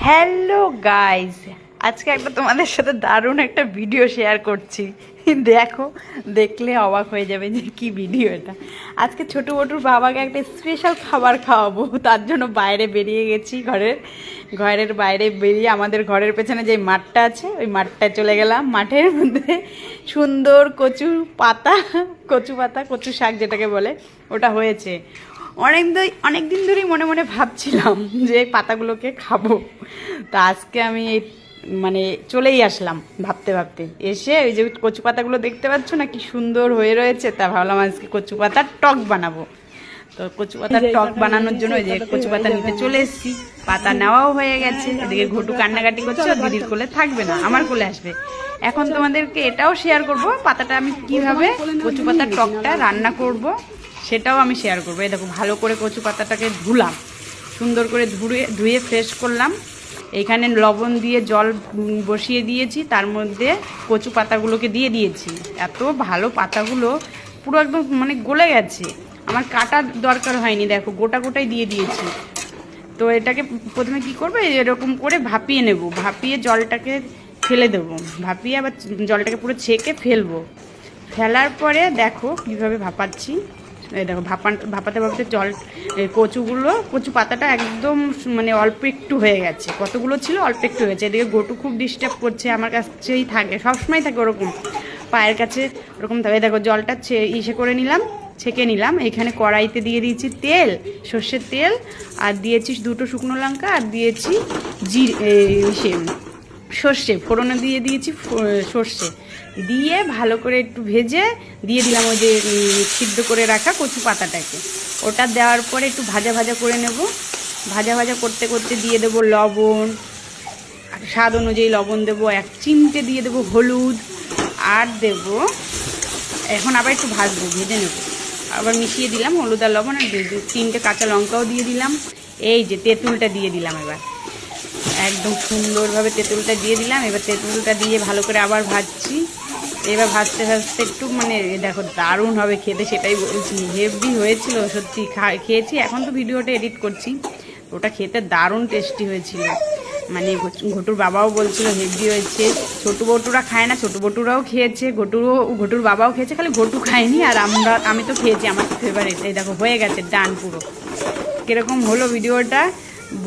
Hello guys, আজকে একটা তোমাদের সাথে দারুণ একটা ভিডিও শেয়ার করছি। দেখো, দেখলে অবাক হয়ে যাবে যে কি ভিডিও এটা। আজকে ছোট বটুর বাবাকে একটা স্পেশাল খাবার খাওয়াবো, তার জন্য বাইরে বেরিয়ে গেছি। ঘরের বাইরে বেরিয়ে আমাদের ঘরের পেছনে যে মাঠটা আছে ওই মাঠটায় চলে গেলাম। মাঠের মধ্যে সুন্দর কচু পাতা, কচু শাক যেটাকে বলে, ওটা হয়েছে। অনেক দিন ধরেই মনে মনে ভাবছিলাম যে এই পাতাগুলোকে খাবো। তা আজকে আমি মানে চলেই আসলাম ভাবতে ভাবতে, এসে ওই যে কচু পাতাগুলো দেখতে পাচ্ছ না কি সুন্দর হয়ে রয়েছে, তা ভাবলাম আজকে কচু পাতার টক বানাবো। তো কচু পাতার টক বানানোর জন্য ওই যে কচু পাতা নিতে চলে এসেছি। পাতা নেওয়াও হয়ে গেছে। এদিকে ঘটু কান্নাকাটি করছে, দিদির কোলে থাকবে না, আমার কোলে আসবে। এখন তোমাদেরকে এটাও শেয়ার করব, পাতাটা আমি কিভাবে কচু পাতার টকটা রান্না করব সেটাও আমি শেয়ার করবো। এই দেখো, ভালো করে কচু পাতাটাকে ধুলাম, সুন্দর করে ধুয়ে ফ্রেশ করলাম। এইখানে লবণ দিয়ে জল বসিয়ে দিয়েছি, তার মধ্যে কচু পাতাগুলোকে দিয়ে দিয়েছি। এত ভালো পাতাগুলো পুরো একদম মানে গলে গেছে, আমার কাটার দরকার হয়নি। দেখো, গোটাই দিয়ে দিয়েছি। তো এটাকে প্রথমে কি করবো, এরকম করে ভাপিয়ে নেব। ভাপিয়ে জলটাকে ফেলে দেবো, ভাপিয়ে আবার জলটাকে পুরো ছেঁকে ফেলবো। ফেলার পরে দেখো কীভাবে ভাপাচ্ছি। এই দেখো, ভাপাতে জল কচু পাতাটা একদম মানে অল্প একটু হয়ে গেছে। কতগুলো ছিল, অল্প একটু হয়েছে। এদিকে গোটু খুব ডিস্টার্ব করছে, আমার কাছেই থাকে, সবসময় থাকে ওরকম, পায়ের কাছে ওরকম থাকে। দেখো, জলটা করে নিলাম, ছেঁকে নিলাম। এখানে কড়াইতে দিয়ে দিয়েছি তেল, সর্ষের তেল, আর দিয়েছি 2টো শুকনো লঙ্কা, আর দিয়েছি সর্ষে ফোড়নে দিয়ে দিয়েছি। সর্ষে দিয়ে ভালো করে একটু ভেজে দিয়ে দিলাম ওই যে সিদ্ধ করে রাখা কচু পাতাটাকে। ওটা দেওয়ার পরে একটু ভাজা করে নেব। ভাজা করতে করতে দিয়ে দেবো লবণ, স্বাদ অনুযায়ী লবণ দেবো, 1 চিমটে দিয়ে দেবো হলুদ, আর দেবো এখন আবার একটু ভেজে নেব। আবার মিশিয়ে দিলাম হলুদ আর লবণ, আর 3টে কাঁচা লঙ্কাও দিয়ে দিলাম। এই যে তেঁতুলটা দিয়ে দিলাম, এবার একদম সুন্দরভাবে তেঁতুলটা দিয়ে দিলাম। এবার তেঁতুলটা দিয়ে ভালো করে আবার ভাজছি। এবার ভাজতে একটু মানে দেখো দারুণ হবে খেতে, সেটাই বলছি। হেভি হয়েছিল সত্যি, খেয়েছি, এখন তো ভিডিওটা এডিট করছি। ওটা খেতে দারুণ টেস্টি হয়েছিল, মানে ঘটুর বাবাও বলছিল হেভি হয়েছে। ছোটো বটুরা খায় না, ছোটো বটুরাও খেয়েছে, ঘটুর বাবাও খেয়েছে, খালি ঘটু খায়নি। আর আমি তো খেয়েছি, আমার তো ফেভারিট। এই দেখো হয়ে গেছে, ডান পুরো। কীরকম হলো ভিডিওটা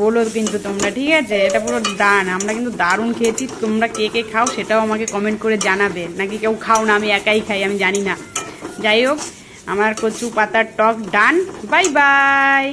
বলো কিন্তু তোমরা, ঠিক আছে? এটা পুরো ডান, আমরা কিন্তু দারুণ খেয়েছি। তোমরা কে কে খাও সেটাও আমাকে কমেন্ট করে জানাবে, নাকি কেউ খাও না, আমি একাই খাই, আমি জানি না। যাই হোক, আমার কচু পাতার টক ডান। Bye bye.